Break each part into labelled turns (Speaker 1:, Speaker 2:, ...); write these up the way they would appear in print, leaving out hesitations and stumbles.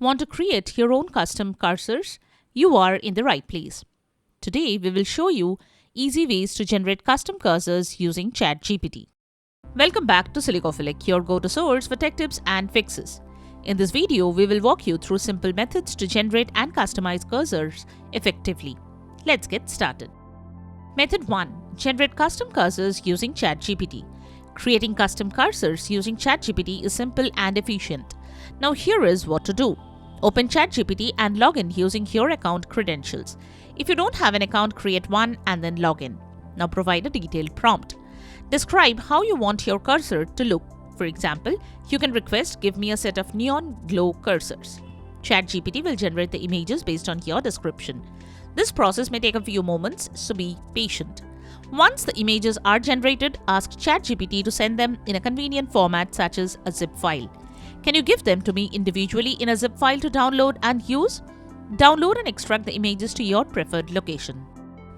Speaker 1: Want to create your own custom cursors? You are in the right place. Today, we will show you easy ways to generate custom cursors using ChatGPT. Welcome back to Silicophilic, your go-to source for tech tips and fixes. In this video, we will walk you through simple methods to generate and customize cursors effectively. Let's get started. Method 1. Generate custom cursors using ChatGPT. Creating custom cursors using ChatGPT is simple and efficient. Now here is what to do. Open ChatGPT and log in using your account credentials. If you don't have an account, create one and then log in. Now provide a detailed prompt. Describe how you want your cursor to look. For example, you can request, give me a set of neon glow cursors. ChatGPT will generate the images based on your description. This process may take a few moments, so be patient. Once the images are generated, ask ChatGPT to send them in a convenient format such as a zip file. Can you give them to me individually in a zip file to download and use? Download and extract the images to your preferred location.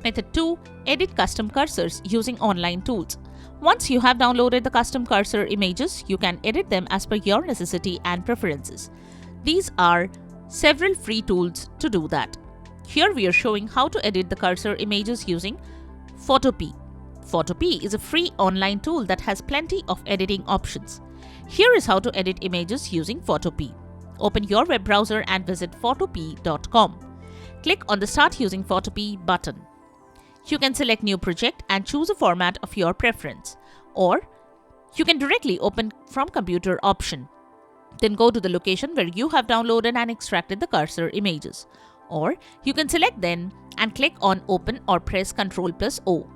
Speaker 1: Method 2. Edit custom cursors using online tools. Once you have downloaded the custom cursor images, you can edit them as per your necessity and preferences. These are several free tools to do that. Here we are showing how to edit the cursor images using Photopea. Photopea is a free online tool that has plenty of editing options. Here is how to edit images using Photopea. Open your web browser and visit photopea.com. Click on the Start Using Photopea button. You can select New Project and choose a format of your preference, or you can directly open from Computer option. Then go to the location where you have downloaded and extracted the cursor images, or you can select them and click on Open or press Ctrl+O.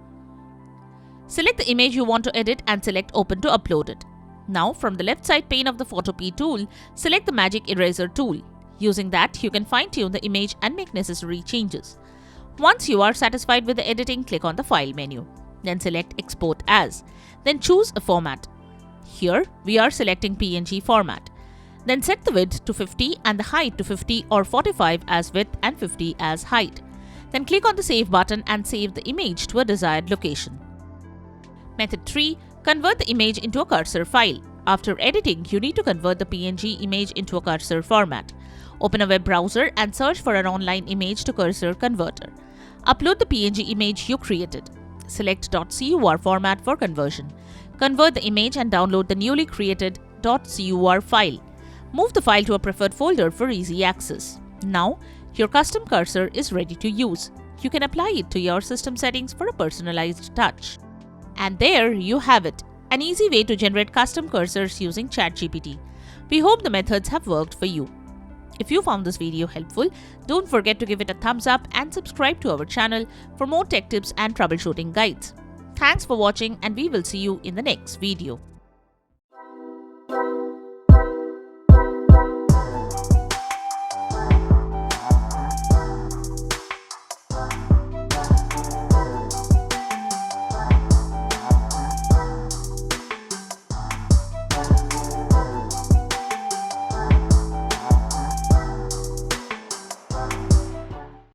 Speaker 1: Select the image you want to edit and select Open to upload it. Now, from the left side pane of the Photopea tool, select the Magic Eraser tool. Using that, you can fine-tune the image and make necessary changes. Once you are satisfied with the editing, click on the File menu. Then select Export As. Then choose a format. Here, we are selecting PNG format. Then set the width to 50 and the height to 50 or 45 as width and 50 as height. Then click on the Save button and save the image to a desired location. Method 3. Convert the image into a cursor file. After editing, you need to convert the PNG image into a cursor format. Open a web browser and search for an online image to cursor converter. Upload the PNG image you created. Select .cur format for conversion. Convert the image and download the newly created .cur file. Move the file to a preferred folder for easy access. Now, your custom cursor is ready to use. You can apply it to your system settings for a personalized touch. And there you have it, an easy way to generate custom cursors using ChatGPT. We hope the methods have worked for you. If you found this video helpful, don't forget to give it a thumbs up and subscribe to our channel for more tech tips and troubleshooting guides. Thanks for watching, and we will see you in the next video.